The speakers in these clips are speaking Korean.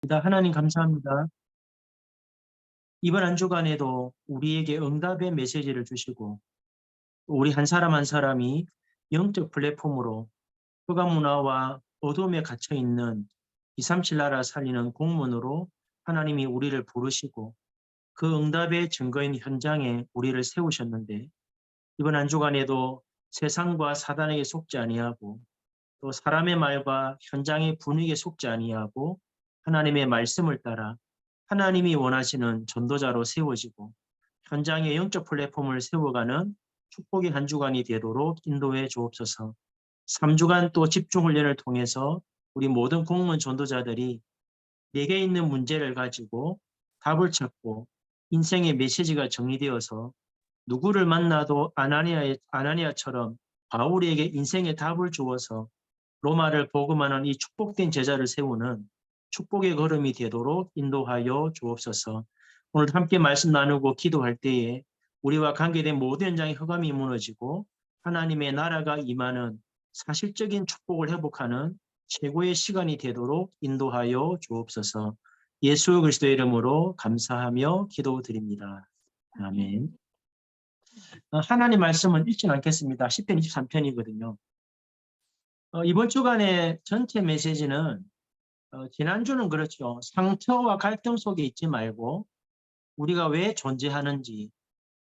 하나님 감사합니다. 이번 한 주간에도 우리에게 응답의 메시지를 주시고 우리 한 사람 한 사람이 영적 플랫폼으로 흑암 문화와 어둠에 갇혀 있는 237 나라 살리는 공문으로 하나님이 우리를 부르시고 그 응답의 증거인 현장에 우리를 세우셨는데 이번 한 주간에도 세상과 사단에게 속지 아니하고 또 사람의 말과 현장의 분위기에 속지 아니하고 하나님의 말씀을 따라 하나님이 원하시는 전도자로 세워지고 현장의 영적 플랫폼을 세워가는 축복의 한 주간이 되도록 인도해 주옵소서. 3주간 또 집중훈련을 통해서 우리 모든 공무원 전도자들이 내게 있는 문제를 가지고 답을 찾고 인생의 메시지가 정리되어서 누구를 만나도 아나니아처럼 바울에게 인생의 답을 주어서 로마를 복음하는 이 축복된 제자를 세우는 축복의 걸음이 되도록 인도하여 주옵소서. 오늘 함께 말씀 나누고 기도할 때에 우리와 관계된 모든 현장의 흑암이 무너지고 하나님의 나라가 임하는 사실적인 축복을 회복하는 최고의 시간이 되도록 인도하여 주옵소서. 예수 그리스도의 이름으로 감사하며 기도드립니다. 아멘. 하나님 말씀은 읽지 않겠습니다. 시편 23편이거든요. 이번 주간의 전체 메시지는 지난주는 그렇죠. 상처와 갈등 속에 있지 말고 우리가 왜 존재하는지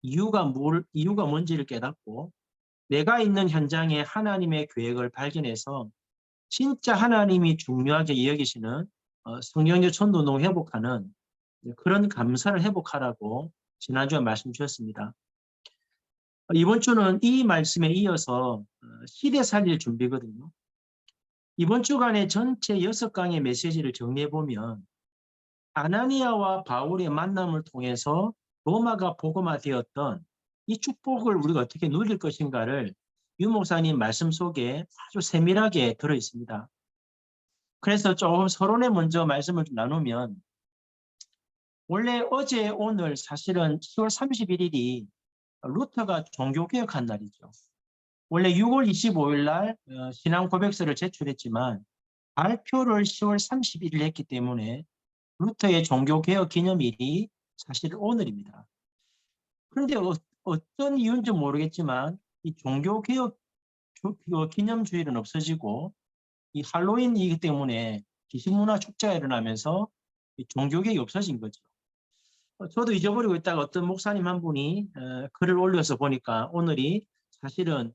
이유가 뭔지를 깨닫고 내가 있는 현장에 하나님의 계획을 발견해서 진짜 하나님이 중요하게 여기시는 성령적 전도농 회복하는 그런 감사를 회복하라고 지난주에 말씀 주셨습니다. 이번 주는 이 말씀에 이어서 시대 살릴 준비거든요. 이번 주간의 전체 6강의 메시지를 정리해보면 아나니아와 바울의 만남을 통해서 로마가 복음화되었던 이 축복을 우리가 어떻게 누릴 것인가를 유 목사님 말씀 속에 아주 세밀하게 들어있습니다. 그래서 조금 서론에 먼저 말씀을 좀 나누면 원래 어제 오늘 사실은 10월 31일이 루터가 종교개혁한 날이죠. 원래 6월 25일 날 신앙 고백서를 제출했지만 발표를 10월 31일 했기 때문에 루터의 종교개혁 기념일이 사실 오늘입니다. 그런데 어떤 이유인지 모르겠지만 이 종교개혁 기념주일은 없어지고 이 할로윈이기 때문에 기식문화 축제가 일어나면서 이 종교개혁이 없어진 거죠. 저도 잊어버리고 있다가 어떤 목사님 한 분이 글을 올려서 보니까 오늘이 사실은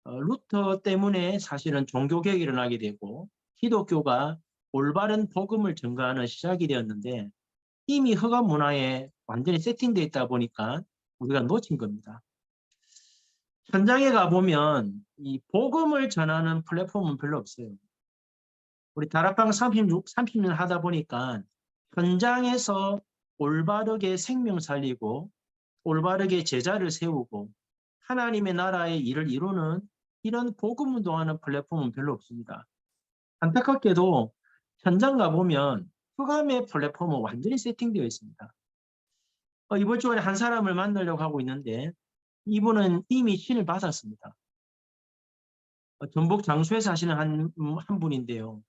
루터 때문에 사실은 종교개혁이 일어나게 되고 기독교가 올바른 복음을 전가하는 시작이 되었는데 이미 흑암 문화에 완전히 세팅되어 있다 보니까 우리가 놓친 겁니다. 현장에 가보면 이 복음을 전하는 플랫폼은 별로 없어요. 우리 다락방 30년 하다 보니까 현장에서 올바르게 생명 살리고 올바르게 제자를 세우고 하나님의 나라의 일을 이루는 이런 복음 운동하는 플랫폼은 별로 없습니다. 안타깝게도 현장 가보면 흑암의 플랫폼은 완전히 세팅되어 있습니다. 이번 주에 한 사람을 만나려고 하고 있는데 이분은 이미 신을 받았습니다. 전북 장수에 사시는 한 분인데요.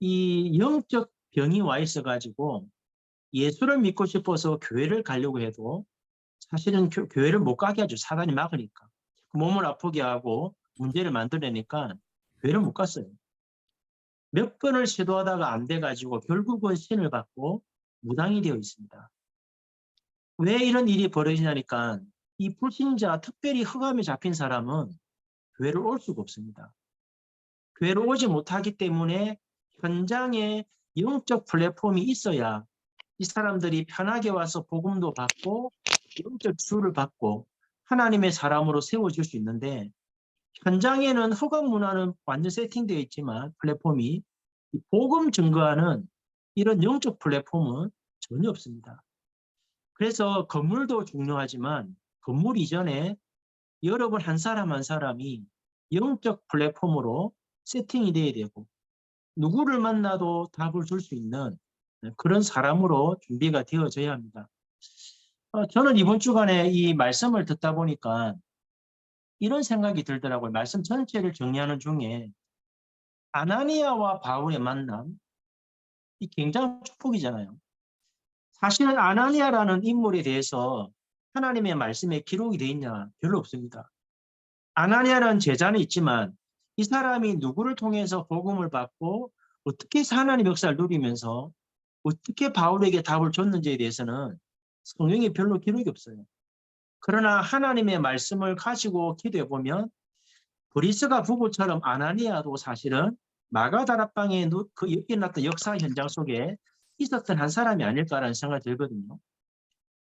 이 영적 병이 와 있어가지고 예수를 믿고 싶어서 교회를 가려고 해도 사실은 교회를 못 가게 하죠. 사단이 막으니까. 몸을 아프게 하고 문제를 만들어내니까 교회를 못 갔어요. 몇 번을 시도하다가 안 돼가지고 결국은 신을 받고 무당이 되어 있습니다. 왜 이런 일이 벌어지냐니까 이 불신자, 특별히 흑암에 잡힌 사람은 교회를 올 수가 없습니다. 교회를 오지 못하기 때문에 현장에 영적 플랫폼이 있어야 이 사람들이 편하게 와서 복음도 받고 영적 수를 받고 하나님의 사람으로 세워질 수 있는데 현장에는 흑암 문화는 완전 세팅되어 있지만 플랫폼이 복음 증거하는 이런 영적 플랫폼은 전혀 없습니다. 그래서 건물도 중요하지만 건물 이전에 여러분 한 사람 한 사람이 영적 플랫폼으로 세팅이 돼야 되고 누구를 만나도 답을 줄 수 있는 그런 사람으로 준비가 되어져야 합니다. 저는 이번 주간에 이 말씀을 듣다 보니까 이런 생각이 들더라고요. 말씀 전체를 정리하는 중에 아나니아와 바울의 만남, 이 굉장한 축복이잖아요. 사실은 아나니아라는 인물에 대해서 하나님의 말씀에 기록이 되어 있냐? 별로 없습니다. 아나니아라는 제자는 있지만 이 사람이 누구를 통해서 복음을 받고 어떻게 해서 하나님의 역사를 누리면서 어떻게 바울에게 답을 줬는지에 대해서는 성경에 별로 기록이 없어요. 그러나 하나님의 말씀을 가지고 기도해 보면 브리스가 부부처럼 아나니아도 사실은 마가다락방에 일어났던 역사 현장 속에 있었던 한 사람이 아닐까라는 생각이 들거든요.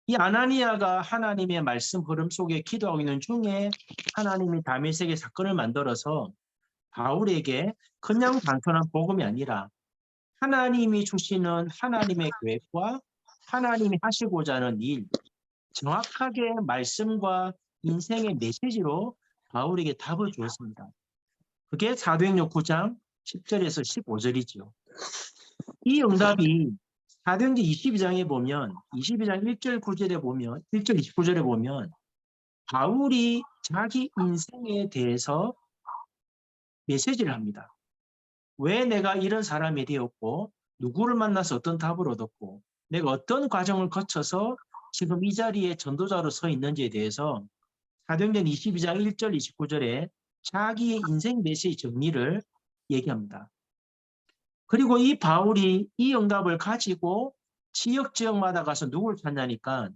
이 아나니아가 하나님의 말씀 흐름 속에 기도하고 있는 중에 하나님이 다메섹의 사건을 만들어서 바울에게 그냥 단순한 복음이 아니라 하나님이 주시는 하나님의 계획과 하나님이 하시고자 하는 일, 정확하게 말씀과 인생의 메시지로 바울에게 답을 주었습니다. 그게 사도행전 9장 10절에서 15절이죠. 이 응답이 사도행전 22장에 보면 22장 1절 9절에 보면 1절 29절에 보면 바울이 자기 인생에 대해서 메시지를 합니다. 왜 내가 이런 사람이 되었고 누구를 만나서 어떤 답을 얻었고 내가 어떤 과정을 거쳐서 지금 이 자리에 전도자로 서 있는지에 대해서 사도행전 22장 1절 29절에 자기의 인생 메시지 정리를 얘기합니다. 그리고 이 바울이 이 응답을 가지고 지역마다 가서 누굴 찾냐니까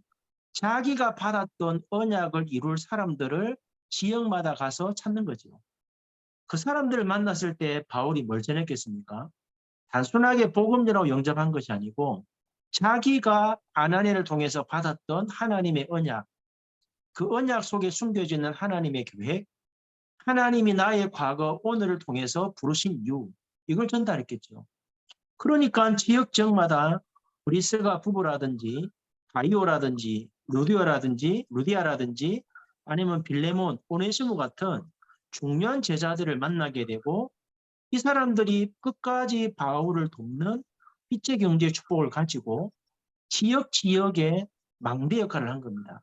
자기가 받았던 언약을 이룰 사람들을 지역마다 가서 찾는 거죠. 그 사람들을 만났을 때 바울이 뭘 전했겠습니까? 단순하게 복음 전하고 영접한 것이 아니고 자기가 아나니아를 통해서 받았던 하나님의 언약, 그 언약 속에 숨겨져 있는 하나님의 계획, 하나님이 나의 과거, 오늘을 통해서 부르신 이유, 이걸 전달했겠죠. 그러니까 지역마다 브리스가 부부라든지 가이오라든지 루디아라든지 아니면 빌레몬, 오네시모 같은 중요한 제자들을 만나게 되고 이 사람들이 끝까지 바울을 돕는 빛의 경제의 축복을 가지고 지역에 망대 역할을 한 겁니다.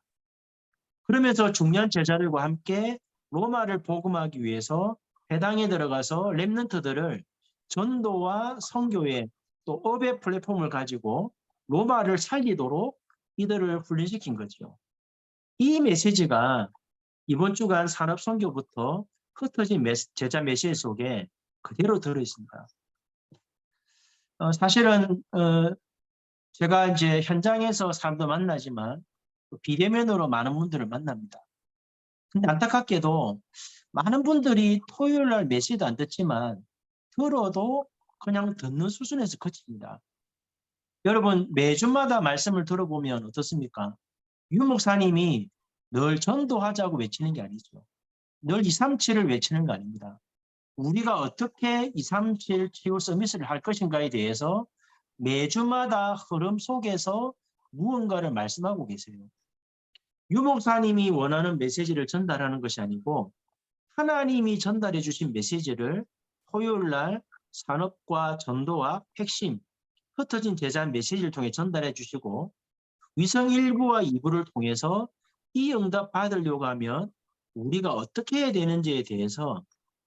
그러면서 중요한 제자들과 함께 로마를 복음하기 위해서 회당에 들어가서 렘넌트들을 전도와 선교회 또 업의 플랫폼을 가지고 로마를 살리도록 이들을 훈련시킨 거죠. 이 메시지가 이번 주간 산업선교부터 흩어진 제자 메시지 속에 그대로 들어있습니다. 사실은 제가 이제 현장에서 사람도 만나지만 비대면으로 많은 분들을 만납니다. 근데 안타깝게도 많은 분들이 토요일 날 메시지도 안 듣지만 들어도 그냥 듣는 수준에서 그칩니다. 여러분 매주마다 말씀을 들어보면 어떻습니까? 유 목사님이 늘 전도하자고 외치는 게 아니죠. 늘 237을 외치는 거 아닙니다. 우리가 어떻게 237 치유 서밋을 할 것인가에 대해서 매주마다 흐름 속에서 무언가를 말씀하고 계세요. 유 목사님이 원하는 메시지를 전달하는 것이 아니고 하나님이 전달해 주신 메시지를 토요일 날 산업과 전도와 핵심, 흩어진 제자 메시지를 통해 전달해 주시고 위성 1부와 2부를 통해서 이 응답 받으려고 하면 우리가 어떻게 해야 되는지에 대해서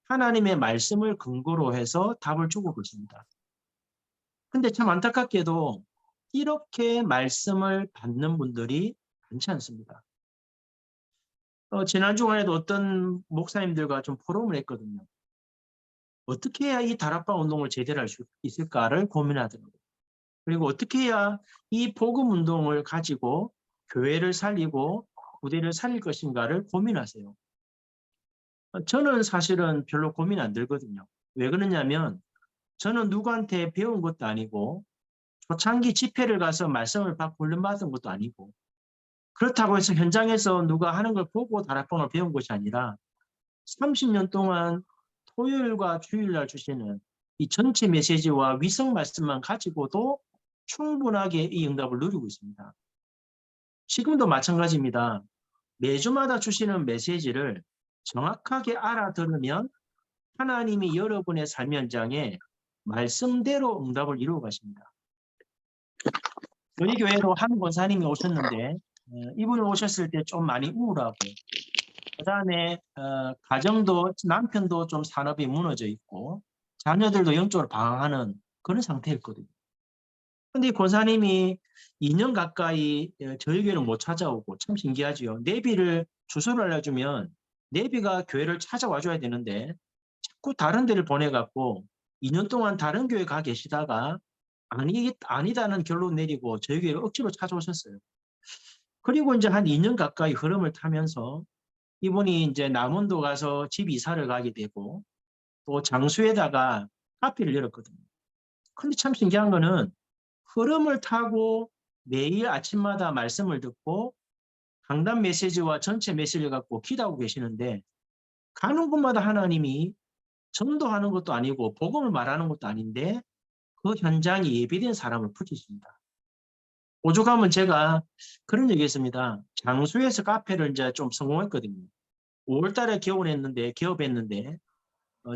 하나님의 말씀을 근거로 해서 답을 주고 계십니다. 근데 참 안타깝게도 이렇게 말씀을 받는 분들이 많지 않습니다. 지난 주간에도 어떤 목사님들과 좀 포럼을 했거든요. 어떻게 해야 이 다락방 운동을 제대로 할 수 있을까를 고민하더라고요. 그리고 어떻게 해야 이 복음 운동을 가지고 교회를 살리고 부대를 살릴 것인가를 고민하세요. 저는 사실은 별로 고민 안 들거든요. 왜 그러냐면 저는 누구한테 배운 것도 아니고 초창기 집회를 가서 말씀을 받고 훈련받은 것도 아니고 그렇다고 해서 현장에서 누가 하는 걸 보고 다락방을 배운 것이 아니라 30년 동안 토요일과 주일날 주시는 이 전체 메시지와 위성 말씀만 가지고도 충분하게 이 응답을 누리고 있습니다. 지금도 마찬가지입니다. 매주마다 주시는 메시지를 정확하게 알아들으면 하나님이 여러분의 삶 현장에 말씀대로 응답을 이루어 가십니다. 저희 교회로 한 권사님이 오셨는데 이분이 오셨을 때 좀 많이 우울하고 그다음에 가정도 남편도 좀 산업이 무너져 있고 자녀들도 영적으로 방황하는 그런 상태였거든요. 근데 이 권사님이 2년 가까이 저희 교회를 못 찾아오고 참 신기하지요. 내비를 주소를 알려주면 내비가 교회를 찾아와 줘야 되는데 자꾸 다른 데를 보내갖고 2년 동안 다른 교회 가 계시다가 아니다는 결론 내리고 저희 교회를 억지로 찾아오셨어요. 그리고 이제 한 2년 가까이 흐름을 타면서 이분이 이제 남원도 가서 집 이사를 가게 되고 또 장수에다가 카페를 열었거든요. 근데 참 신기한 거는 흐름을 타고 매일 아침마다 말씀을 듣고 강단 메시지와 전체 메시지를 갖고 기도하고 계시는데 가는 곳마다 하나님이 전도하는 것도 아니고 복음을 말하는 것도 아닌데 그 현장에 예비된 사람을 붙이십니다. 오죽하면 제가 그런 얘기 했습니다. 장수에서 카페를 이제 좀 성공했거든요. 5월 달에 개업했는데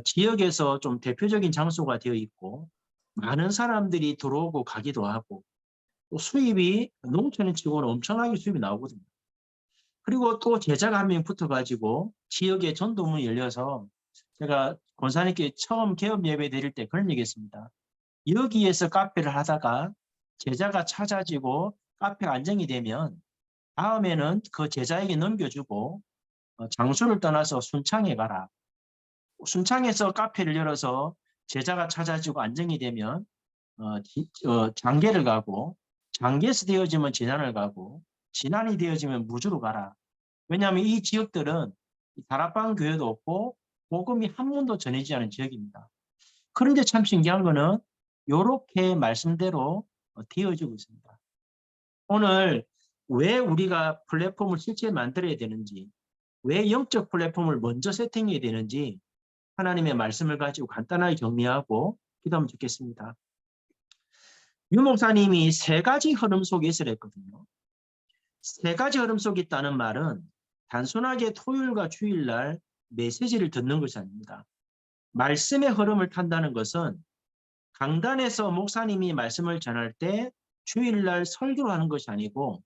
지역에서 좀 대표적인 장소가 되어 있고 많은 사람들이 들어오고 가기도 하고 또 수입이 농촌에 치고는 엄청나게 수입이 나오거든요. 그리고 또 제자가 한 명 붙어가지고 지역에 전도문이 열려서 제가 권사님께 처음 개업 예배 드릴 때 그런 얘기 했습니다. 여기에서 카페를 하다가 제자가 찾아지고 카페가 안정이 되면 다음에는 그 제자에게 넘겨주고 장소를 떠나서 순창에 가라. 순창에서 카페를 열어서 제자가 찾아지고 안정이 되면 장계를 가고 장계에서 되어지면 진안을 가고 진안이 되어지면 무주로 가라. 왜냐하면 이 지역들은 다락방 교회도 없고 복음이 한 번도 전해지지 않은 지역입니다. 그런데 참 신기한 거는 이렇게 말씀대로 되어지고 있습니다. 오늘 왜 우리가 플랫폼을 실제 만들어야 되는지, 왜 영적 플랫폼을 먼저 세팅해야 되는지 하나님의 말씀을 가지고 간단하게 정리하고 기도하면 좋겠습니다. 유 목사님이 세 가지 흐름 속에 있으라 했거든요. 세 가지 흐름 속에 있다는 말은 단순하게 토요일과 주일날 메시지를 듣는 것이 아닙니다. 말씀의 흐름을 탄다는 것은 강단에서 목사님이 말씀을 전할 때 주일날 설교를 하는 것이 아니고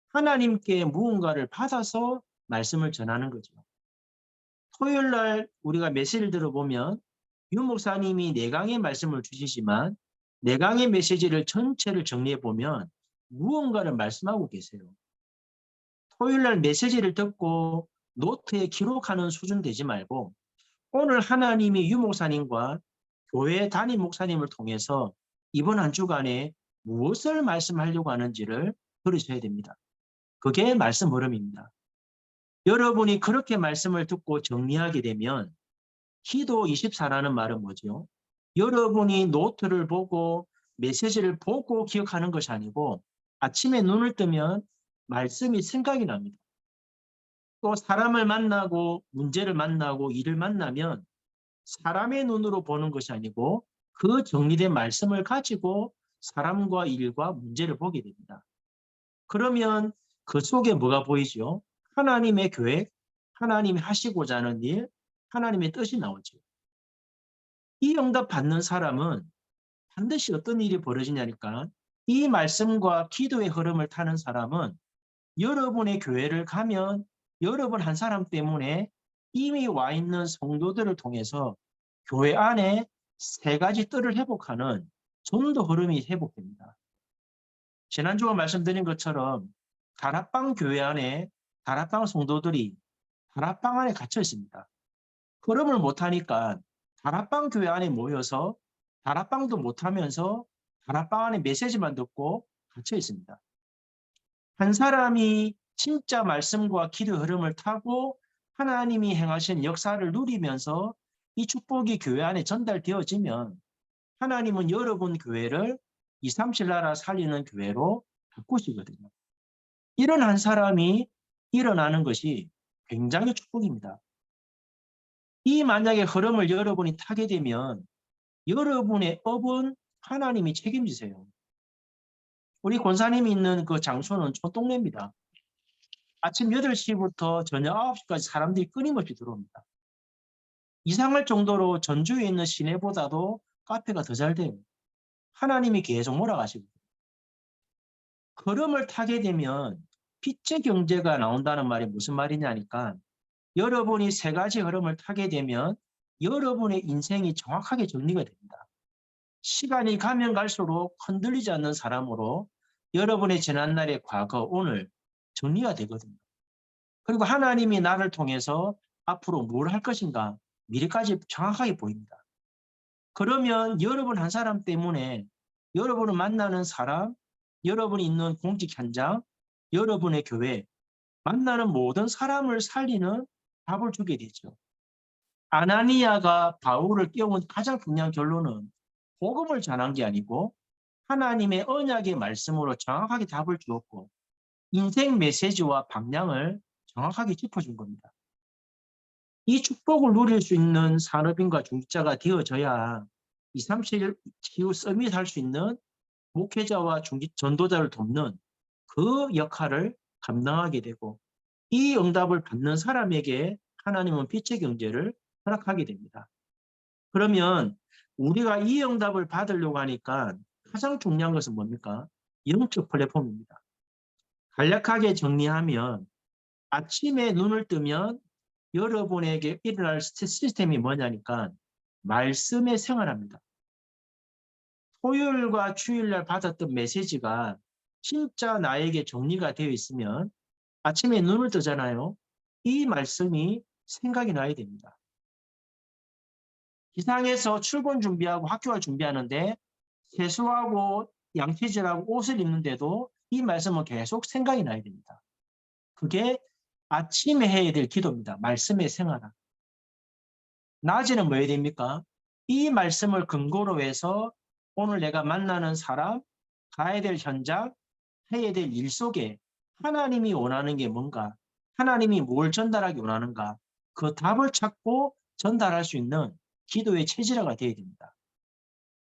하나님께 무언가를 받아서 말씀을 전하는 거죠. 토요일날 우리가 메시지를 들어보면 유 목사님이 4강의 말씀을 주시지만 4강의 메시지를 전체를 정리해보면 무언가를 말씀하고 계세요. 토요일날 메시지를 듣고 노트에 기록하는 수준 되지 말고 오늘 하나님이 유 목사님과 교회 담임 목사님을 통해서 이번 한 주간에 무엇을 말씀하려고 하는지를 들으셔야 됩니다. 그게 말씀 흐름입니다. 여러분이 그렇게 말씀을 듣고 정리하게 되면 기도 24라는 말은 뭐죠? 여러분이 노트를 보고 메시지를 보고 기억하는 것이 아니고 아침에 눈을 뜨면 말씀이 생각이 납니다. 또 사람을 만나고 문제를 만나고 일을 만나면 사람의 눈으로 보는 것이 아니고 그 정리된 말씀을 가지고 사람과 일과 문제를 보게 됩니다. 그러면 그 속에 뭐가 보이죠? 하나님의 계획, 하나님이 하시고자 하는 일, 하나님의 뜻이 나오죠. 이 응답 받는 사람은 반드시 어떤 일이 벌어지냐니까 이 말씀과 기도의 흐름을 타는 사람은 여러분의 교회를 가면 여러분 한 사람 때문에 이미 와 있는 성도들을 통해서 교회 안에 세 가지 뜰을 회복하는 전도 흐름이 회복됩니다. 지난주에 말씀드린 것처럼 다락방 교회 안에 다락방 성도들이 다락방 안에 갇혀 있습니다. 흐름을 못하니까 다락방 교회 안에 모여서 다락방도 못하면서 다락방 안에 메시지만 듣고 갇혀 있습니다. 한 사람이 진짜 말씀과 기도 흐름을 타고 하나님이 행하신 역사를 누리면서 이 축복이 교회 안에 전달되어지면 하나님은 여러분 교회를 237 나라 살리는 교회로 바꾸시거든요. 이런 한 사람이 일어나는 것이 굉장히 축복입니다. 이 만약에 흐름을 여러분이 타게 되면 여러분의 업은 하나님이 책임지세요. 우리 권사님이 있는 그 장소는 촌동네입니다. 아침 8시부터 저녁 9시까지 사람들이 끊임없이 들어옵니다. 이상할 정도로 전주에 있는 시내보다도 카페가 더 잘 돼요. 하나님이 계속 몰아가시고. 흐름을 타게 되면 빛의 경제가 나온다는 말이 무슨 말이냐니까 여러분이 세 가지 흐름을 타게 되면 여러분의 인생이 정확하게 정리가 됩니다. 시간이 가면 갈수록 흔들리지 않는 사람으로 여러분의 지난날의 과거, 오늘 정리가 되거든요. 그리고 하나님이 나를 통해서 앞으로 뭘 할 것인가 미래까지 정확하게 보입니다. 그러면 여러분 한 사람 때문에 여러분을 만나는 사람, 여러분이 있는 공직 현장, 여러분의 교회, 만나는 모든 사람을 살리는 답을 주게 되죠. 아나니아가 바울을 깨운 가장 중요한 결론은 복음을 전한 게 아니고 하나님의 언약의 말씀으로 정확하게 답을 주었고 인생 메시지와 방향을 정확하게 짚어준 겁니다. 이 축복을 누릴 수 있는 산업인과 중직자가 되어져야 237 기후 서밋 할 수 있는 목회자와 중직 전도자를 돕는 그 역할을 감당하게 되고 이 응답을 받는 사람에게 하나님은 빛의 경제를 허락하게 됩니다. 그러면 우리가 이 응답을 받으려고 하니까 가장 중요한 것은 뭡니까? 영적 플랫폼입니다. 간략하게 정리하면 아침에 눈을 뜨면 여러분에게 일어날 시스템이 뭐냐니까 말씀에 생활합니다. 토요일과 주일날 받았던 메시지가 진짜 나에게 정리가 되어 있으면 아침에 눈을 뜨잖아요. 이 말씀이 생각이 나야 됩니다. 기상해서 출근 준비하고 학교를 준비하는데 세수하고 양치질하고 옷을 입는데도 이 말씀은 계속 생각이 나야 됩니다. 그게 아침에 해야 될 기도입니다. 말씀의 생활화. 낮에는 뭐 해야 됩니까? 이 말씀을 근거로 해서 오늘 내가 만나는 사람, 가야 될 현장, 해야 될 일 속에 하나님이 원하는 게 뭔가, 하나님이 뭘 전달하기 원하는가, 그 답을 찾고 전달할 수 있는 기도의 체질화가 되어야 됩니다.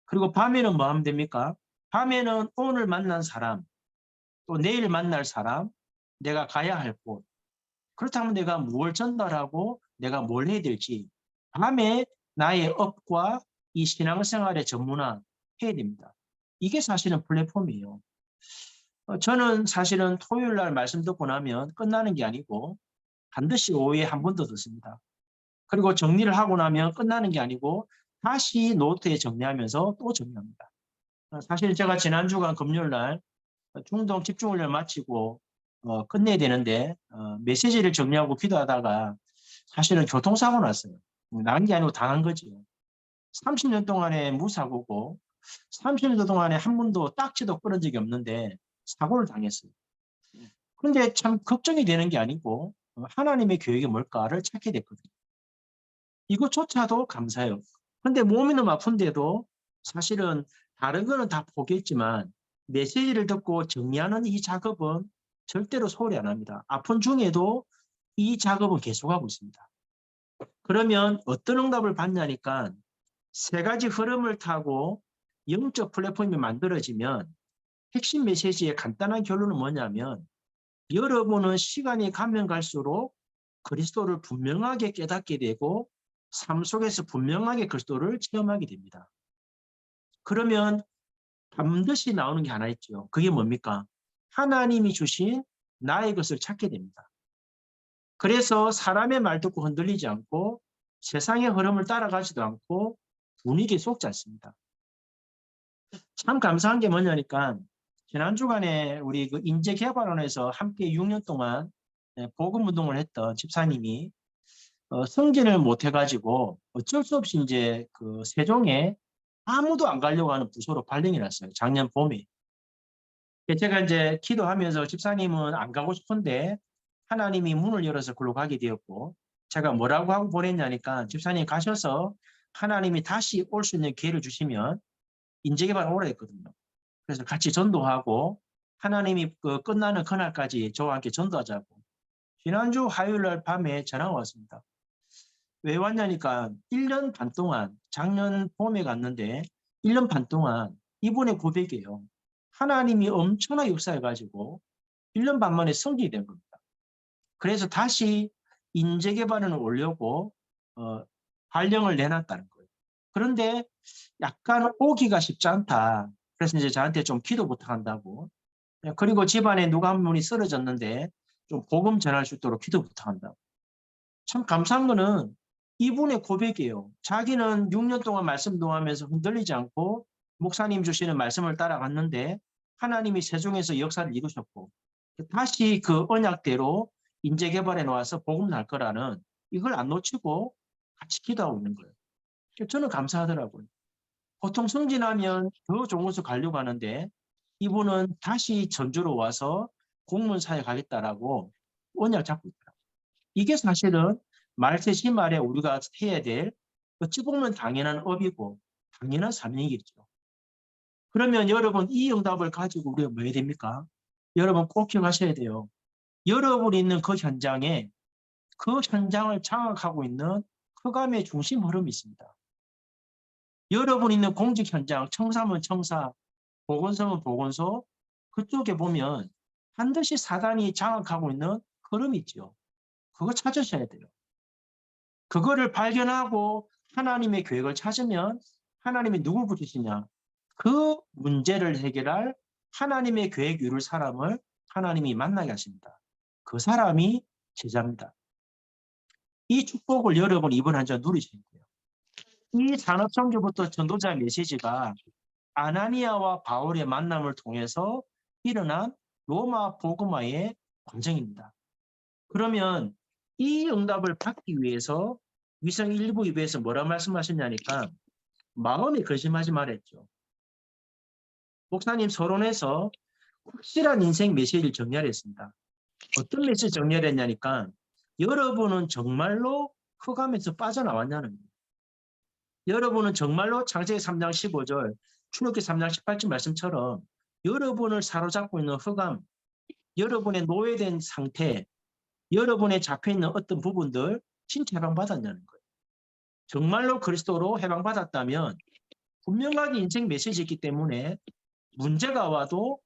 그리고 밤에는 뭐 하면 됩니까? 밤에는 오늘 만난 사람, 또 내일 만날 사람, 내가 가야 할 곳, 그렇다면 내가 뭘 전달하고 내가 뭘 해야 될지 밤에 나의 업과 이 신앙생활의 전문화 해야 됩니다. 이게 사실은 플랫폼이에요. 저는 사실은 토요일 날 말씀 듣고 나면 끝나는 게 아니고 반드시 오후에 한 번 더 듣습니다. 그리고 정리를 하고 나면 끝나는 게 아니고 다시 노트에 정리하면서 또 정리합니다. 사실 제가 지난 주간 금요일 날 중동 집중훈련 마치고 끝내야 되는데 메시지를 정리하고 기도하다가 사실은 교통사고 났어요. 난 게 아니고 당한 거죠. 30년 동안의 무사고고 30년 동안에 한 번도 딱지도 끊은 적이 없는데 사고를 당했어요. 그런데 참 걱정이 되는 게 아니고 하나님의 계획이 뭘까를 찾게 됐거든요. 이것조차도 감사해요. 그런데 몸이 너무 아픈데도 사실은 다른 거는 다 포기했지만 메시지를 듣고 정리하는 이 작업은 절대로 소홀히 안 합니다. 아픈 중에도 이 작업은 계속하고 있습니다. 그러면 어떤 응답을 받냐니까 세 가지 흐름을 타고 영적 플랫폼이 만들어지면 핵심 메시지의 간단한 결론은 뭐냐면 여러분은 시간이 가면 갈수록 그리스도를 분명하게 깨닫게 되고 삶 속에서 분명하게 그리스도를 체험하게 됩니다. 그러면 반드시 나오는 게 하나 있죠. 그게 뭡니까? 하나님이 주신 나의 것을 찾게 됩니다. 그래서 사람의 말 듣고 흔들리지 않고 세상의 흐름을 따라가지도 않고 분위기에 속지 않습니다. 참 감사한 게 뭐냐니까 지난 주간에 우리 그 인재개발원에서 함께 6년 동안 복음 운동을 했던 집사님이 승진을 못 해가지고 어쩔 수 없이 이제 그 세종에 아무도 안 가려고 하는 부서로 발령이 났어요. 작년 봄에. 제가 이제 기도하면서 집사님은 안 가고 싶은데 하나님이 문을 열어서 글로 가게 되었고 제가 뭐라고 하고 보냈냐니까 집사님 가셔서 하나님이 다시 올 수 있는 기회를 주시면 인재개발 오라 했거든요. 그래서 같이 전도하고 하나님이 끝나는 그날까지 저와 함께 전도하자고. 지난주 화요일 날 밤에 전화가 왔습니다. 왜 왔냐니까 1년 반 동안 작년 봄에 갔는데 1년 반 동안 이분의 고백이에요. 하나님이 엄청나게 역사해가지고 1년 반 만에 성직이 된 겁니다. 그래서 다시 인재개발을 오려고 발령을 내놨다는 거예요. 그런데 약간 오기가 쉽지 않다. 그래서 이제 저한테 좀 기도 부탁한다고. 그리고 집안에 누가 한 분이 쓰러졌는데 좀 복음 전할 수 있도록 기도 부탁한다고. 참 감사한 거는 이분의 고백이에요. 자기는 6년 동안 말씀 동하면서 흔들리지 않고 목사님 주시는 말씀을 따라갔는데 하나님이 세종에서 역사를 이루셨고 다시 그 언약대로 인재개발에 나와서 복음 날 거라는 이걸 안 놓치고 같이 기도하고 있는 거예요. 저는 감사하더라고요. 보통 승진하면 더 좋은 곳을 가려고 하는데 이분은 다시 전주로 와서 공무원사에 가겠다라고 언약 잡고 있더라고요. 이게 사실은 말세시 말에 우리가 해야 될 어찌 보면 당연한 업이고 당연한 사명이겠죠. 그러면 여러분 이 응답을 가지고 우리가 뭐 해야 됩니까? 여러분 꼭 기억하셔야 돼요. 여러분이 있는 그 현장에 그 현장을 장악하고 있는 흑암의 중심 흐름이 있습니다. 여러분 있는 공직 현장, 청사면 청사, 보건소면 보건소, 그쪽에 보면 반드시 사단이 장악하고 있는 흐름이 있죠. 그거 찾으셔야 돼요. 그거를 발견하고 하나님의 계획을 찾으면 하나님이 누구 부르시냐? 그 문제를 해결할 하나님의 계획 이룰 사람을 하나님이 만나게 하십니다. 그 사람이 제자입니다. 이 축복을 여러분 이번 한 주 누리셔야 돼요. 이 산업선교부터 전도자 메시지가 아나니아와 바울의 만남을 통해서 일어난 로마 복음화의 과정입니다. 그러면 이 응답을 받기 위해서 위성 1부 2부에서 뭐라 말씀하셨냐니까 마음에 근심하지 말랬죠. 목사님 서론에서 확실한 인생 메시지를 정리하랬습니다. 어떤 메시지 정리했냐니까 여러분은 정말로 흑암에서 빠져나왔냐는 거예요. 여러분은 정말로 창세기 3장 15절, 출애굽기 3장 18절 말씀처럼 여러분을 사로잡고 있는 흑암, 여러분의 노예된 상태, 여러분의 잡혀있는 어떤 부분들 진짜 해방받았냐는 거예요. 정말로 그리스도로 해방받았다면 분명하게 인생 메시지 있기 때문에 문제가 와도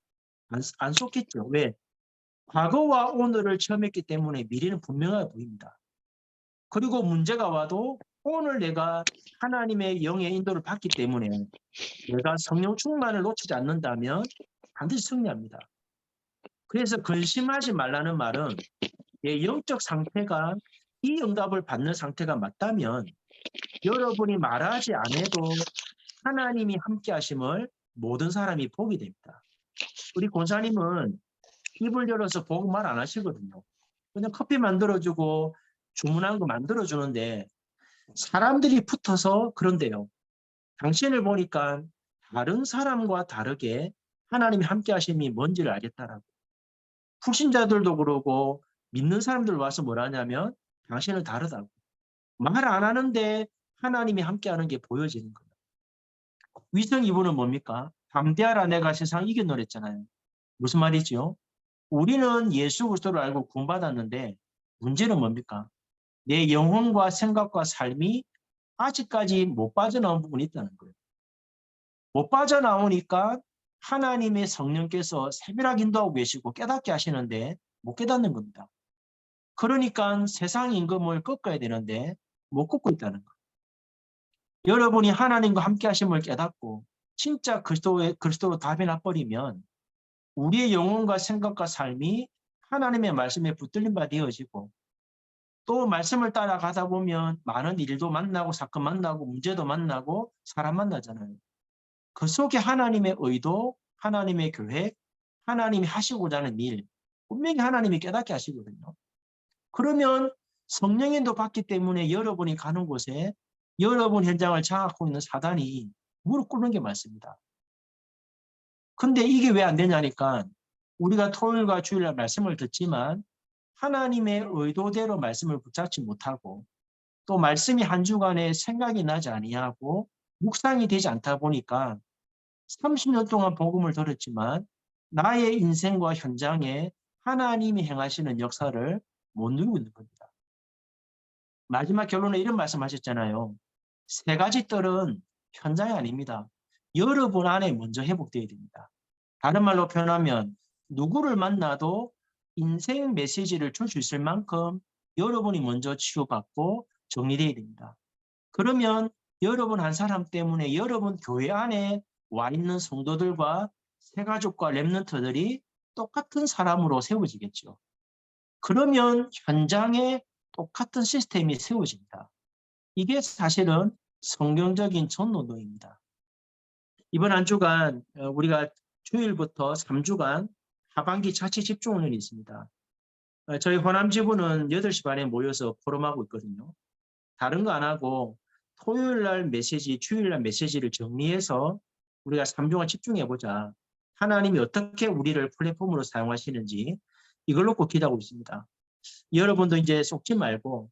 안 쏟겠죠. 왜? 과거와 오늘을 체험했기 때문에 미래는 분명하게 보입니다. 그리고 문제가 와도 오늘 내가 하나님의 영의 인도를 받기 때문에 내가 성령 충만을 놓치지 않는다면 반드시 승리합니다. 그래서 근심하지 말라는 말은 내 영적 상태가 이 응답을 받는 상태가 맞다면 여러분이 말하지 않아도 하나님이 함께 하심을 모든 사람이 보게 됩니다. 우리 권사님은 입을 열어서 복음 말 안 하시거든요. 그냥 커피 만들어주고 주문한 거 만들어주는데 사람들이 붙어서 그런데요. 당신을 보니까 다른 사람과 다르게 하나님이 함께 하심이 뭔지를 알겠다라고. 불신자들도 그러고 믿는 사람들 와서 뭐라 하냐면 당신은 다르다고. 말 안 하는데 하나님이 함께 하는 게 보여지는 거예요. 위성 2부는 뭡니까? 담대하라 내가 세상 이겨노랬잖아요. 무슨 말이죠? 우리는 예수 그리스도를 알고 구원받았는데 문제는 뭡니까? 내 영혼과 생각과 삶이 아직까지 못 빠져나온 부분이 있다는 거예요. 못 빠져나오니까 하나님의 성령께서 세밀하게 인도하고 계시고 깨닫게 하시는데 못 깨닫는 겁니다. 그러니까 세상 임금을 꺾어야 되는데 못 꺾고 있다는 거예요. 여러분이 하나님과 함께 하심을 깨닫고 진짜 그리스도로 답이 나버리면 우리의 영혼과 생각과 삶이 하나님의 말씀에 붙들린 바 되어지고 또 말씀을 따라가다 보면 많은 일도 만나고 사건 만나고 문제도 만나고 사람 만나잖아요. 그 속에 하나님의 의도, 하나님의 계획, 하나님이 하시고자 하는 일, 분명히 하나님이 깨닫게 하시거든요. 그러면 성령인도 받기 때문에 여러분이 가는 곳에 여러분 현장을 장악하고 있는 사단이 무릎 꿇는 게 맞습니다. 근데 이게 왜 안 되냐니까 우리가 토요일과 주일날 말씀을 듣지만 하나님의 의도대로 말씀을 붙잡지 못하고 또 말씀이 한 주간에 생각이 나지 아니하고 묵상이 되지 않다 보니까 30년 동안 복음을 들었지만 나의 인생과 현장에 하나님이 행하시는 역사를 못 누리고 있는 겁니다. 마지막 결론에 이런 말씀하셨잖아요. 세 가지 뜰은 현장이 아닙니다. 여러분 안에 먼저 회복되어야 됩니다. 다른 말로 표현하면 누구를 만나도 인생 메시지를 줄 수 있을 만큼 여러분이 먼저 치유받고 정리되어야 됩니다. 그러면 여러분 한 사람 때문에 여러분 교회 안에 와 있는 성도들과 새가족과 렘넌트들이 똑같은 사람으로 세워지겠죠. 그러면 현장에 똑같은 시스템이 세워집니다. 이게 사실은 성경적인 전노동입니다. 이번 한 주간 우리가 주일부터 3주간 하반기 자치 집중훈련이 있습니다. 저희 호남 지부는 8시 반에 모여서 포럼하고 있거든요. 다른 거 안 하고 토요일 날 메시지, 주일 날 메시지를 정리해서 우리가 3주간 집중해보자. 하나님이 어떻게 우리를 플랫폼으로 사용하시는지 이걸 놓고 기도하고 있습니다. 여러분도 이제 속지 말고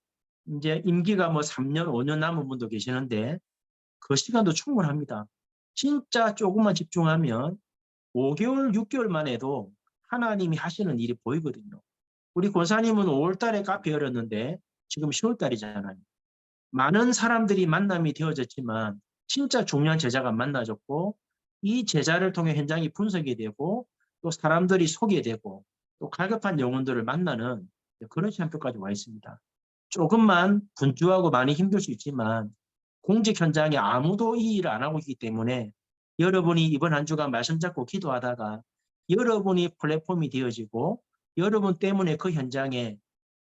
이제 임기가 뭐 3년, 5년 남은 분도 계시는데 그 시간도 충분합니다. 진짜 조금만 집중하면 5개월, 6개월만 해도 하나님이 하시는 일이 보이거든요. 우리 권사님은 5월 달에 카페 열었는데 지금 10월 달이잖아요. 많은 사람들이 만남이 되어졌지만 진짜 중요한 제자가 만나졌고 이 제자를 통해 현장이 분석이 되고 또 사람들이 소개되고 또 갈급한 영혼들을 만나는 그런 시간표까지 와 있습니다. 조금만 분주하고 많이 힘들 수 있지만 공직 현장에 아무도 이 일을 안 하고 있기 때문에 여러분이 이번 한 주간 말씀 잡고 기도하다가 여러분이 플랫폼이 되어지고 여러분 때문에 그 현장에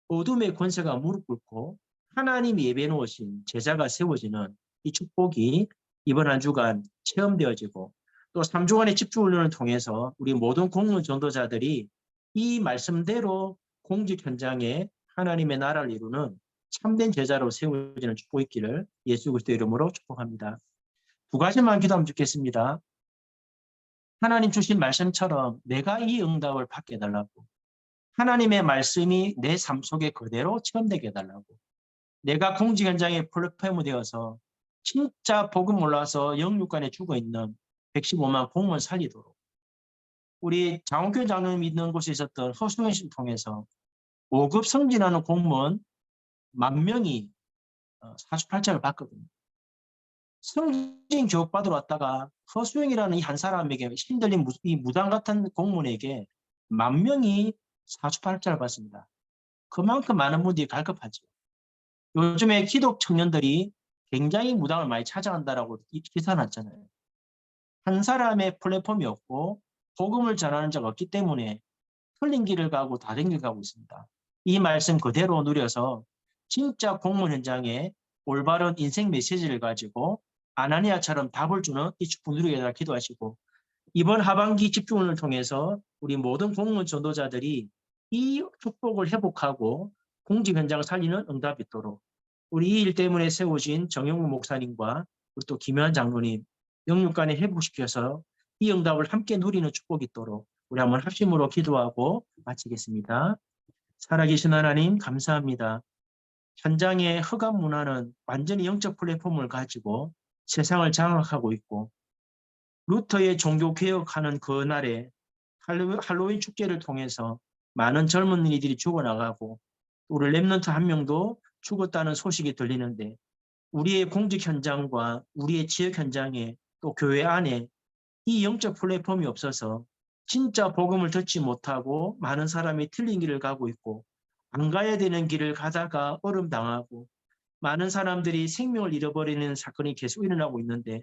어둠의 권세가 무릎 꿇고 하나님이 예배 놓으신 제자가 세워지는 이 축복이 이번 한 주간 체험되어지고 또 3주간의 집중훈련을 통해서 우리 모든 공무원 전도자들이 이 말씀대로 공직 현장에 하나님의 나라를 이루는 참된 제자로 세워지는 축복이 있기를 예수 그리스도 이름으로 축복합니다. 두 가지만 기도하면 좋겠습니다. 하나님 주신 말씀처럼 내가 이 응답을 받게 해달라고, 하나님의 말씀이 내 삶 속에 그대로 체험되게 해달라고, 내가 공직 현장에 플랫폼이 되어서 진짜 복음 올라서 영육간에 죽어있는 115만 공무원 살리도록, 우리 장원교 장로님 있는 곳에 있었던 허수영 씨를 통해서 5급 승진하는 공무원 10,000명이 사주팔자를 받거든요. 승진 교육 받으러 왔다가 허수영이라는 이 한 사람에게 힘들린 이 무당 같은 공무원에게 10,000명이 사주팔자를 받습니다. 그만큼 많은 분들이 갈급하죠. 요즘에 기독 청년들이 굉장히 무당을 많이 찾아간다라고 기사 났잖아요. 한 사람의 플랫폼이 없고 복음을 전하는 자가 없기 때문에 틀린 길을 가고 다른 길을 가고 있습니다. 이 말씀 그대로 누려서 진짜 공무원 현장에 올바른 인생 메시지를 가지고 아나니아처럼 답을 주는 이 축복 누리게 해달라 기도하시고, 이번 하반기 집중을 통해서 우리 모든 공무원 전도자들이 이 축복을 회복하고 공직 현장을 살리는 응답이 있도록 우리 이 일 때문에 세우신 정영우 목사님과 우리 또 김현 장로님 영육간에 회복시켜서 이 응답을 함께 누리는 축복이 있도록 우리 한번 합심으로 기도하고 마치겠습니다. 살아계신 하나님 감사합니다. 현장의 흑암 문화는 완전히 영적 플랫폼을 가지고 세상을 장악하고 있고, 루터의 종교개혁하는 그날에 할로윈 축제를 통해서 많은 젊은 이들이 죽어나가고 우리 랩런트 한 명도 죽었다는 소식이 들리는데, 우리의 공직 현장과 우리의 지역 현장에 또 교회 안에 이 영적 플랫폼이 없어서 진짜 복음을 듣지 못하고 많은 사람이 틀린 길을 가고 있고 안 가야 되는 길을 가다가 얼음당하고 많은 사람들이 생명을 잃어버리는 사건이 계속 일어나고 있는데,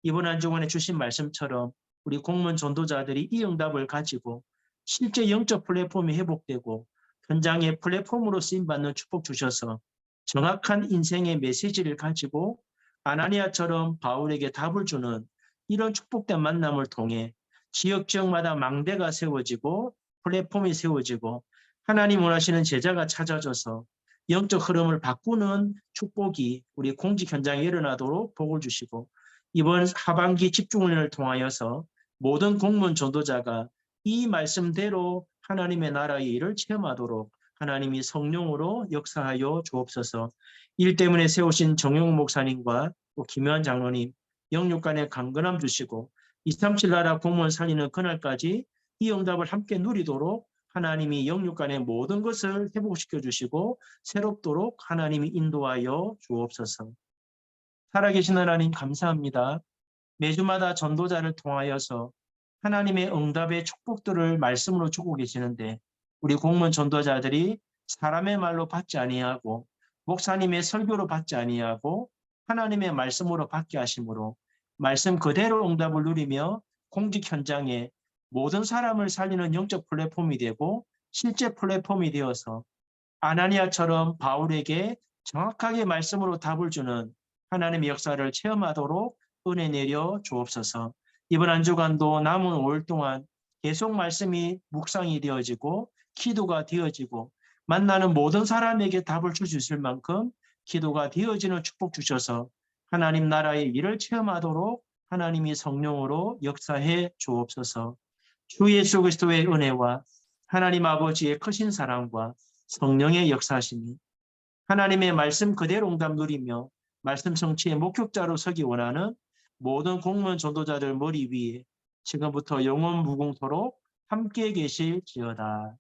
이번 한 주간에 주신 말씀처럼 우리 공무원 전도자들이 이 응답을 가지고 실제 영적 플랫폼이 회복되고 현장의 플랫폼으로 쓰임받는 축복 주셔서 정확한 인생의 메시지를 가지고 아나니아처럼 바울에게 답을 주는 이런 축복된 만남을 통해 지역마다 망대가 세워지고 플랫폼이 세워지고 하나님 원하시는 제자가 찾아져서 영적 흐름을 바꾸는 축복이 우리 공직 현장에 일어나도록 복을 주시고, 이번 하반기 집중훈련을 통하여서 모든 공무원 전도자가 이 말씀대로 하나님의 나라의 일을 체험하도록 하나님이 성령으로 역사하여 주옵소서. 일 때문에 세우신 정영우 목사님과 또 김현 장로님 영육간에 강건함 주시고 237 나라 공무원 살리는 그날까지 이 응답을 함께 누리도록 하나님이 영육간의 모든 것을 회복시켜 주시고 새롭도록 하나님이 인도하여 주옵소서. 살아계신 하나님 감사합니다. 매주마다 전도자를 통하여서 하나님의 응답의 축복들을 말씀으로 주고 계시는데, 우리 공무원 전도자들이 사람의 말로 받지 아니하고 목사님의 설교로 받지 아니하고 하나님의 말씀으로 받게 하심으로 말씀 그대로 응답을 누리며 공직 현장에 모든 사람을 살리는 영적 플랫폼이 되고 실제 플랫폼이 되어서 아나니아처럼 바울에게 정확하게 말씀으로 답을 주는 하나님의 역사를 체험하도록 은혜 내려 주옵소서. 이번 한 주간도 남은 5일 동안 계속 말씀이 묵상이 되어지고 기도가 되어지고 만나는 모든 사람에게 답을 주실 만큼 기도가 되어지는 축복 주셔서 하나님 나라의 일을 체험하도록 하나님이 성령으로 역사해 주옵소서. 주 예수 그리스도의 은혜와 하나님 아버지의 크신 사랑과 성령의 역사심이 하나님의 말씀 그대로 응답 누리며 말씀 성취의 목격자로 서기 원하는 모든 공무원 전도자들 머리 위에 지금부터 영원 무궁토록 함께 계실지어다.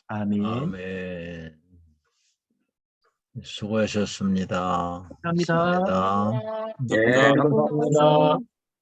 아멘. 아멘. 수고하셨습니다. 감사합니다. 감사합니다. 네, 감사합니다.